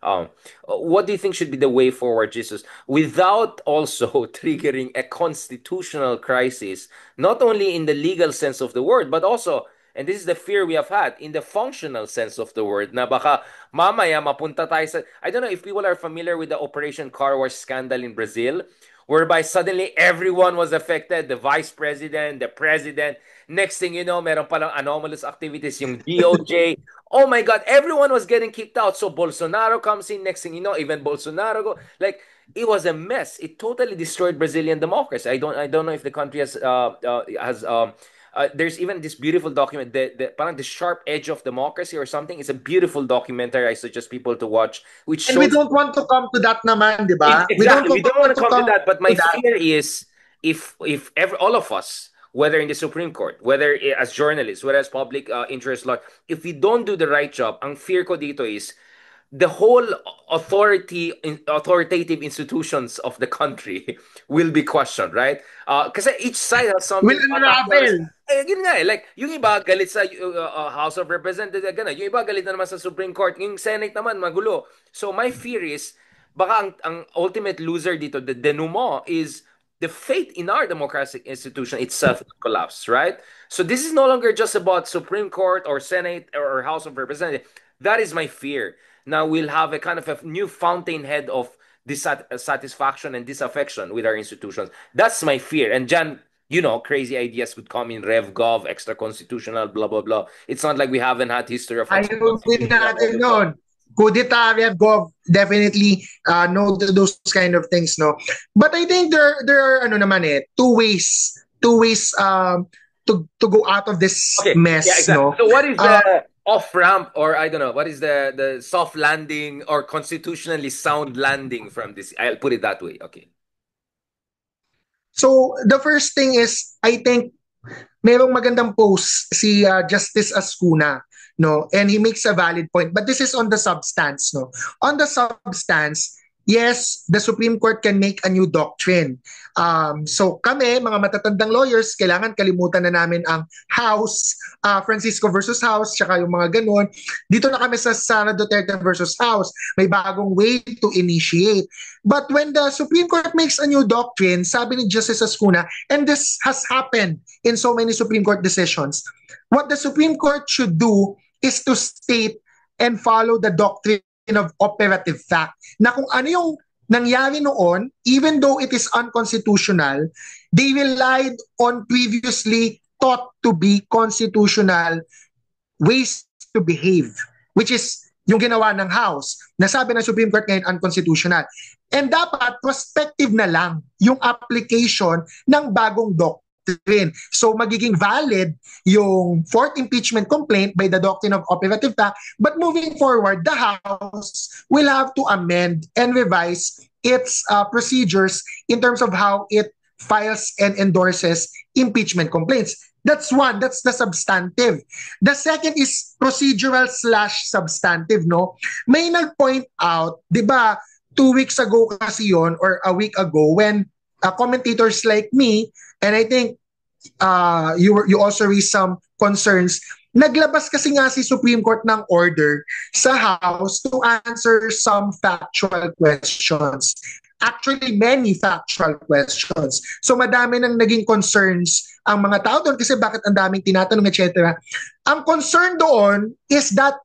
What do you think should be the way forward, Jesus, without also triggering a constitutional crisis, not only in the legal sense of the word, but also and this is the fear we have had in the functional sense of the word na baka mamaya mapunta tayo sa I don't know if people are familiar with the Operation Car Wash scandal in Brazil whereby suddenly everyone was affected, the vice president, the president. Next thing you know, meron palang anomalous activities yung DOJ. Oh my God, everyone was getting kicked out. So Bolsonaro comes in, next thing you know, even Bolsonaro go like it was a mess. It totally destroyed Brazilian democracy. I don't know if the country has there's even this beautiful document, parang the sharp edge of democracy or something. It's a beautiful documentary I suggest people to watch, which And we shows don't want to come to that naman, di ba? exactly. We don't want to come to come that, but my to that. fear is if all of us, whether in the Supreme Court, whether as journalists, whether as public interest law, if we don't do the right job, ang fear ko dito is the whole authoritative institutions of the country will be questioned, right? Kasi each side has Will something unravel. yun nga eh. Like, yung iba galit sa House of Representatives, gano'n. Yung iba galit na naman sa Supreme Court. Yung Senate naman, magulo. So, my fear is, baka ang ultimate loser dito, the denouement, is the faith in our democratic institution itself collapse, right? So, this is no longer just about Supreme Court or Senate or House of Representatives. That is my fear. Now we'll have a kind of a new fountainhead of dissatisfaction and disaffection with our institutions. That's my fear. And Jan, crazy ideas would come in RevGov, extra constitutional, blah blah blah. It's not like we haven't had history of extra Ayaw din constitutional all natin the time. nun. Kudeta, Gov, definitely know those kind of things, no? But I think there are two ways to go out of this Okay, mess, yeah, exactly. no? So what is the off ramp, or I don't know, what is the soft landing or constitutionally sound landing from this? I'll put it that way. Okay. So the first thing is, I think merong magandang post si Justice Ascuna, no, and he makes a valid point, but this is on the substance, no. On the substance, yes, the Supreme Court can make a new doctrine. So kami, mga matatandang lawyers, kailangan kalimutan na namin ang House, Francisco versus House, tsaka yung mga ganun. Dito na kami sa Sara Duterte versus House. May bagong way to initiate. But when the Supreme Court makes a new doctrine, sabi ni Justice Ascuna, and this has happened in so many Supreme Court decisions, what the Supreme Court should do is to state and follow the doctrine of operative fact na kung ano yung nangyari noon, even though it is unconstitutional, they relied on previously thought to be constitutional ways to behave, which is yung ginawa ng House, nasabi ng Supreme Court ngayon unconstitutional. And dapat prospective na lang yung application ng bagong doctrine. So magiging valid yung fourth impeachment complaint by the doctrine of operative fact, but moving forward, the House will have to amend and revise its procedures in terms of how it files and endorses impeachment complaints. That's one, that's the substantive. The second is procedural slash substantive, no? May nag-point out, di ba, 2 weeks ago kasi yon or a week ago when commentators like me, and I think you also raised some concerns, naglabas kasi nga si Supreme Court ng order sa House to answer some factual questions. Actually, many factual questions. So madami nang naging concerns ang mga tao doon kasi bakit ang daming tinatanong, etc. Ang concern doon is that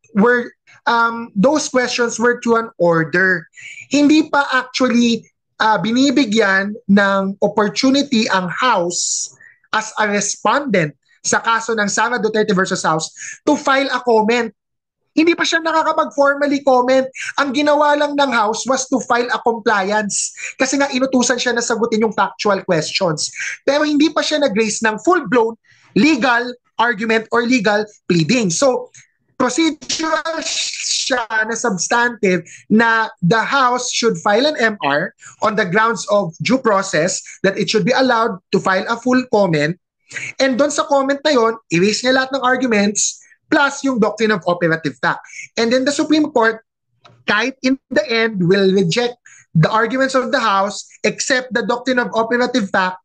those questions were to an order. Hindi pa actually binibigyan ng opportunity ang House as a respondent sa kaso ng Sara Duterte versus House to file a comment. Hindi pa siya nakakapag-formally comment. Ang ginawa lang ng House was to file a compliance. Kasi nga inutusan siya na sagutin yung factual questions. Pero hindi pa siya nag-raise ng full-blown legal argument or legal pleading. So, procedural siya na substantive na the House should file an MR on the grounds of due process that it should be allowed to file a full comment. And doon sa comment na yon, erase niya lahat ng arguments plus yung doctrine of operative fact. And then the Supreme Court, kahit in the end, will reject the arguments of the House, except the doctrine of operative fact,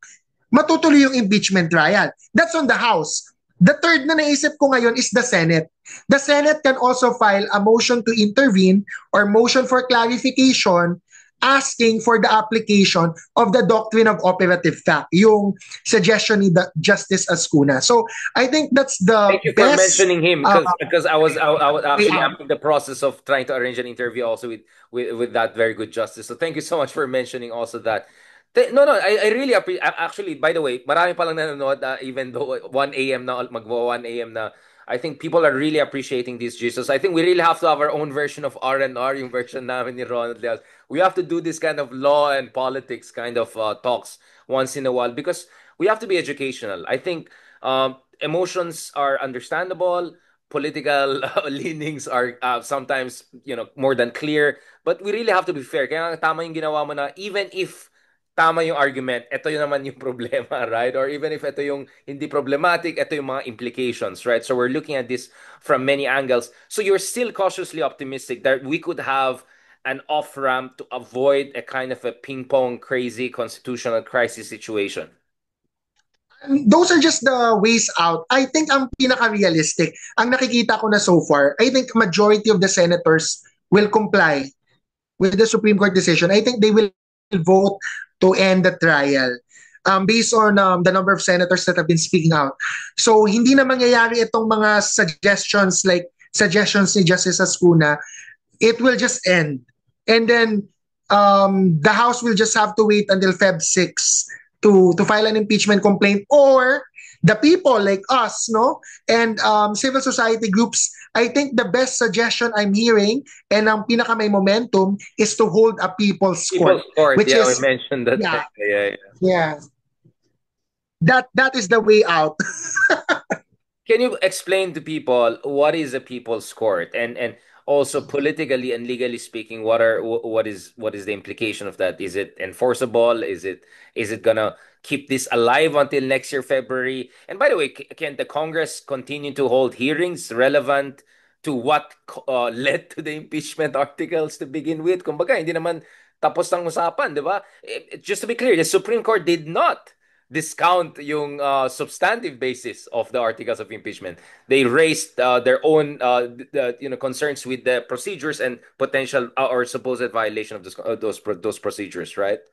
matutuloy yung impeachment trial. That's on the House. The third na naisip ko ngayon is the Senate. The Senate can also file a motion to intervene or motion for clarification asking for the application of the doctrine of operative fact, yung suggestion ni Justice Ascuna. So I think that's the Thank you for best. mentioning him because I was actually in the process of trying to arrange an interview also with that very good justice. So thank you so much for mentioning also that. No, I really appreciate. Actually, by the way, marami pa lang nanonood even though 1 a.m. na, magwa 1 a.m. na. I think people are really appreciating this, Jesus. I think we really have to have our own version of R&R, yung version namin ni Ronald Leal. We have to do this kind of law and politics kind of talks once in a while because we have to be educational. I think emotions are understandable. Political leanings are sometimes, more than clear. But we really have to be fair. Kaya tama yung ginawa mo na even if tama yung argument, ito yun naman yung problema, right? Or even if ito yung hindi problematic, ito yung mga implications, right? So we're looking at this from many angles. So you're still cautiously optimistic that we could have an off-ramp to avoid a kind of a ping-pong crazy constitutional crisis situation. Those are just the ways out. I think ang pinaka-realistic, ang nakikita ko na so far, I think majority of the senators will comply with the Supreme Court decision. I think they will vote to end the trial based on the number of senators that have been speaking out. So hindi na mangyayari itong mga suggestions like suggestions ni Justice Ascuna. It will just end. And then the House will just have to wait until Feb 6 to file an impeachment complaint, or the people like us, no, and civil society groups. I think the best suggestion I'm hearing and ang pinaka may momentum is to hold a people's court, which yeah, is we mentioned that. Yeah. That is the way out. Can you explain to people what is a people's court, and also politically and legally speaking, what is the implication of that? Is it enforceable? Is it gonna keep this alive until next year February? And by the way, can the Congress continue to hold hearings relevant to what led to the impeachment articles to begin with? Kumbaga, hindi naman tapos ng usapan, di ba? Just to be clear, the Supreme Court did not discount yung substantive basis of the articles of impeachment. They raised their own concerns with the procedures and potential or supposed violation of those procedures, right?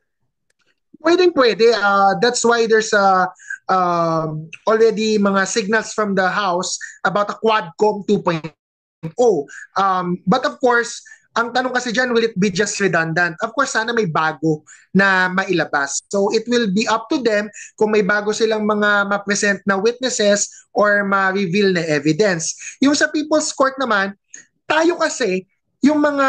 Pwedeng pwede. That's why there's already mga signals from the House about a Quadcom 2.0. But of course, ang tanong kasi dyan, will it be just redundant? Of course, sana may bago na mailabas. So it will be up to them kung may bago silang mga ma-present na witnesses or ma-reveal na evidence. Yung sa People's Court naman, tayo kasi, yung mga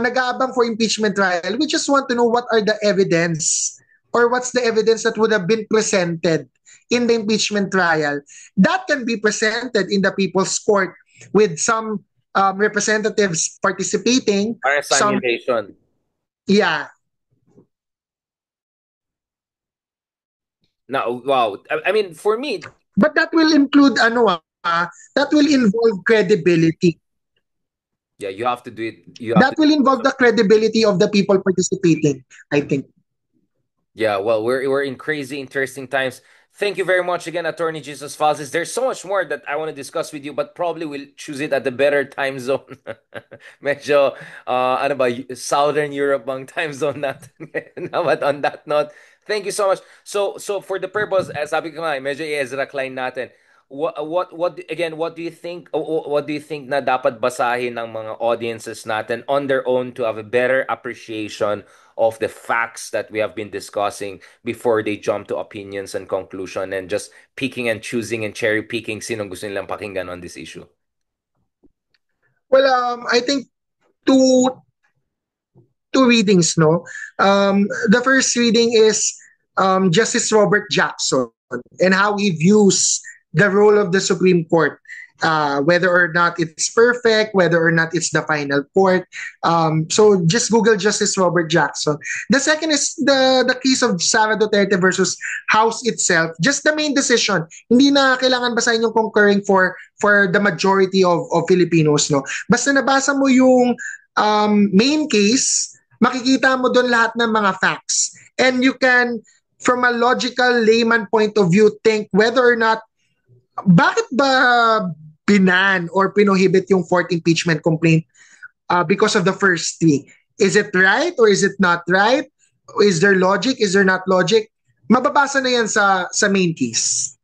nag-aabang for impeachment trial, we just want to know what are the evidence or what's the evidence that would have been presented in the impeachment trial. That can be presented in the People's Court with some representatives participating. Para Some, simulation. yeah. Now, wow. I mean, for me, But that will include, that will involve credibility. yeah, you have to do it. You have to That will involve the credibility of the people participating, I think. Yeah, well, we're in crazy interesting times. Thank you very much again, Attorney Jesus Falsis. There's so much more that I want to discuss with you, but probably we'll choose it at the better time zone. Medyo, ano ba, Southern Europe bang time zone natin. But on that note, thank you so much. So for the purpose, sabi ko nga, medyo i-Ezra Klein natin. What do you think, what do you think na dapat basahin ng mga audiences natin on their own to have a better appreciation of the facts that we have been discussing before they jump to opinions and conclusion and just picking and choosing and cherry picking sinong gusto nilang pakinggan on this issue? Well, I think two two readings, no? The first reading is Justice Robert Jackson and how he views the role of the Supreme Court, whether or not it's perfect, whether or not it's the final court. So just Google Justice Robert Jackson. The second is the case of Sara Duterte versus House itself. Just the main decision. Hindi na kailangan basahin yung concurring for the majority of Filipinos, no? Basta nabasa mo yung main case, makikita mo doon lahat ng mga facts. And you can, from a logical layman point of view, think whether or not, bakit ba binan or pinohibit yung fourth impeachment complaint because of the first three? Is it right or is it not right? Is there logic? Is there not logic? Mababasa na yan sa main case.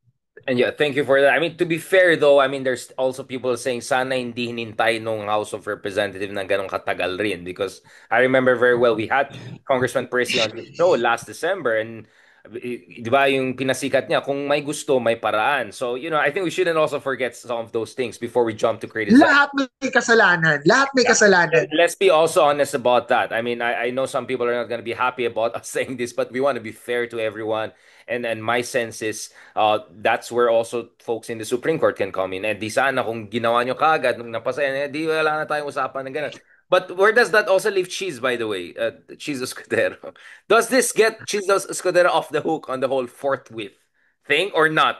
And yeah, thank you for that. I mean, to be fair though, I mean, there's also people saying sana hindi hinintay nung House of Representatives ng ganong katagal rin because I remember very well we had Congressman Percy on the show last December and di ba yung pinasikat niya kung may gusto, may paraan. So, I think we shouldn't also forget some of those things before we jump to criticize. Lahat may kasalanan. Lahat may kasalanan. Let's be also honest about that. I mean, I know some people are not going to be happy about us saying this, but we want to be fair to everyone. And my sense is that's where also folks in the Supreme Court can come in. And di sana kung ginawa nyo kaagad nung napasaya, di wala na tayong usapan ng ganun. But where does that also leave Cheese, by the way? Cheese Escudero. Does this get Cheese Escudero off the hook on the whole forthwith thing or not?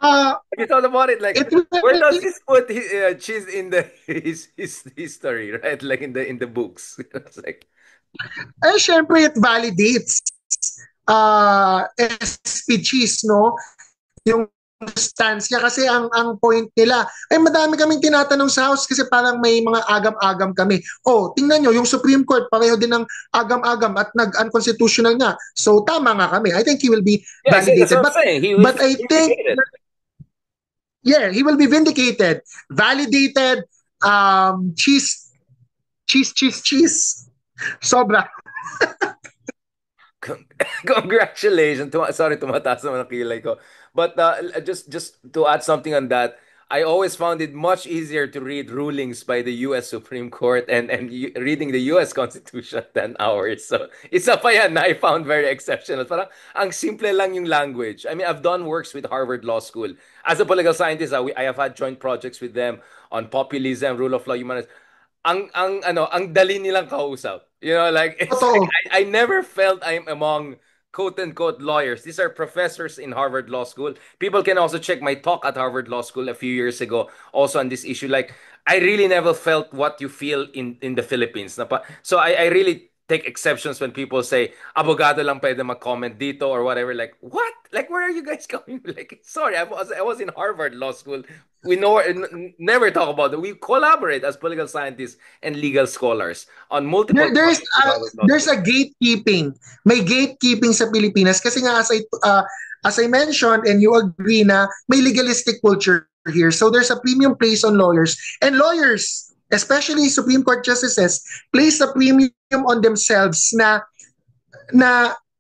Uh, Have you thought about it? Like, it where does will, this put Cheese in the his history, right? Like in the books. It's like, syempre it validates SPGs, no? Yung stance niya kasi ang point nila ay madami kaming tinatanong sa House kasi parang may mga agam-agam kami. Oh, tingnan nyo, yung Supreme Court pareho din ng agam-agam at nag-unconstitutional nga. So tama nga kami. I think he will be yeah, that's validated. what I'm saying. He was But I think vindicated. yeah, he will be vindicated, validated, cheese, cheese, cheese, cheese. Sobra. Congratulations. Sorry, tumataas naman ang kilay ko. But just to add something on that, I always found it much easier to read rulings by the U.S. Supreme Court and reading the U.S. Constitution than ours. So, isa pa yan na I found very exceptional. Parang ang simple lang yung language. I mean, I've done works with Harvard Law School. As a political scientist, I have had joint projects with them on populism, rule of law, human rights. Ang dali nilang kausap. Like it's like Totoo. I never felt I'm among quote unquote lawyers. These are professors in Harvard Law School. People can also check my talk at Harvard Law School a few years ago, also on this issue. Like, I really never felt what you feel in the Philippines. So I really take exceptions when people say, abogado lang pwede mag-comment dito or whatever. Like, what? Like, where are you guys coming? Like, sorry, I was in Harvard Law School. We know never talk about it. We collaborate as political scientists and legal scholars on multiple There, there's projects with a, Harvard Law there's School. a gatekeeping. May gatekeeping sa Pilipinas kasi nga as I mentioned and you agree na may legalistic culture here. So there's a premium place on lawyers, and lawyers, especially Supreme Court justices, place a premium on themselves na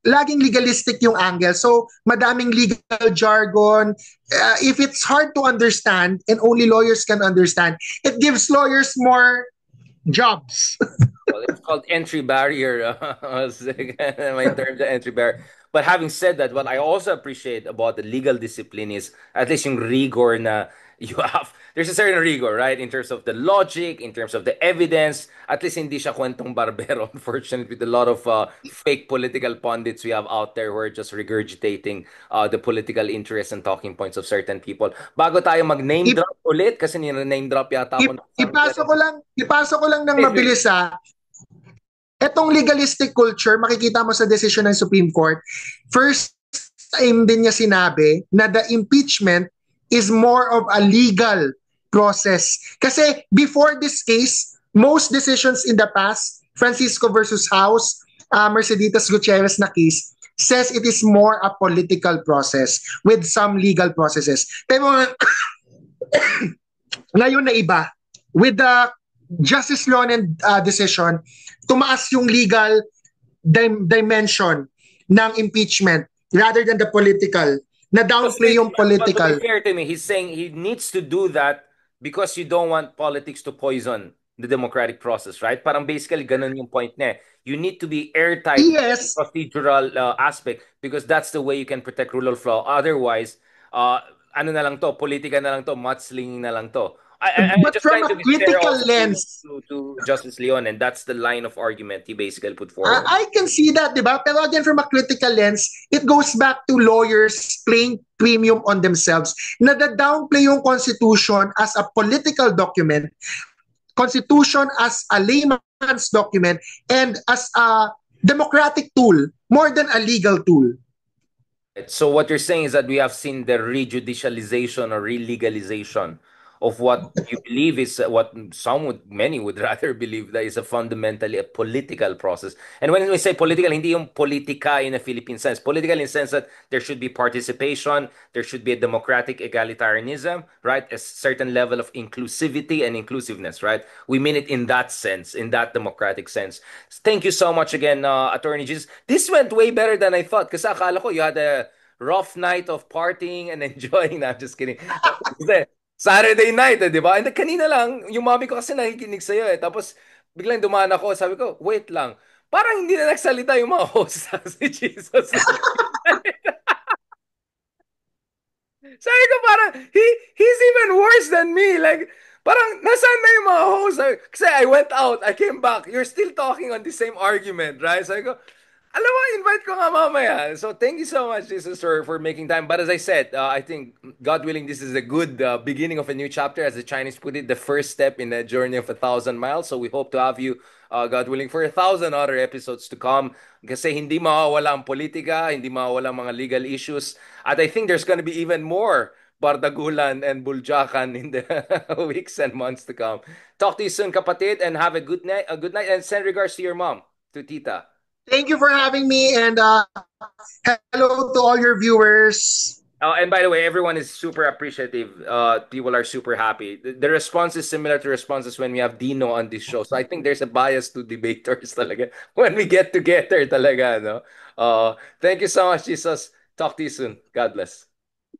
laging legalistic yung angle. So, madaming legal jargon. If it's hard to understand and only lawyers can understand, it gives lawyers more jobs. Well, it's called entry barrier. My term, the entry barrier. But having said that, what I also appreciate about the legal discipline is at least yung rigor na you have. There's a certain rigor, right? In terms of the logic, in terms of the evidence. At least hindi siya kwentong barbero, unfortunately, with a lot of fake political pundits we have out there who are just regurgitating the political interests and talking points of certain people. Bago tayo mag-name I- drop ulit, kasi name drop yata ako ng isang ipasok ko lang ng mabilis etong legalistic culture, makikita mo sa decision ng Supreme Court, first time din niya sinabi na the impeachment is more of a legal process. Kasi before this case, most decisions in the past, Francisco versus House, Merceditas Gutierrez na case, says it is more a political process with some legal processes. Pero ngayon na iba. With the Justice Lonen decision, tumaas yung legal dimension ng impeachment rather than the political. Na downplay yung But to be political. fair to me, he's saying he needs to do that because you don't want politics to poison the democratic process, right? Parang basically ganun yung point niya. You need to be airtight in Yes, procedural aspect because that's the way you can protect rule of law. Otherwise, uh, ano na lang to, politika na lang to, mudslinging na lang to. I'm but just from trying a to be fair critical also lens, to Justice Leon, and that's the line of argument he basically put forward. I can see that, di ba? Pero again, from a critical lens, it goes back to lawyers playing premium on themselves. Nada-downplay yung Constitution as a political document, Constitution as a layman's document, and as a democratic tool more than a legal tool. So what you're saying is that we have seen the rejudicialization or relegalization of what you believe is what many would rather believe that is a fundamentally a political process. And when we say political, hindi yung politika in a Philippine sense. Political in the sense that there should be participation, there should be a democratic egalitarianism, right? A certain level of inclusivity and inclusiveness, right? We mean it in that sense, in that democratic sense. Thank you so much again, Attorney Jesus. This went way better than I thought kasi akala ko you had a rough night of partying and enjoying. Na, I'm just kidding. Kasi Saturday night, di ba? And kanina lang, yung mami ko kasi nakikinig sa'yo eh. Tapos biglang dumaan ako, sabi ko, wait lang. Parang hindi na nagsalita yung mga host si Jesus. Sabi ko parang, he's even worse than me. Like, parang, nasaan na yung mga host? Kasi I went out, I came back. You're still talking on the same argument, right? Sabi ko, alam mo, invite ko nga mamaya. So thank you so much, Jesus, for making time. But as I said, I think, God willing, this is a good beginning of a new chapter. As the Chinese put it, the first step in a journey of 1,000 miles. So we hope to have you, God willing, for 1,000 other episodes to come. Kasi hindi mawawala ang politika, hindi mawawala ang mga legal issues. At I think there's gonna be even more bardagulan and buljakan in the weeks and months to come. Talk to you soon, kapatid, and have a good night, and send regards to your mom, to Tita. Thank you for having me, and hello to all your viewers. Oh, and by the way, everyone is super appreciative. People are super happy. The response is similar to responses when we have Dino on this show. So I think there's a bias to debaters talaga when we get together talaga, no? Thank you so much, Jesus. Talk to you soon. God bless.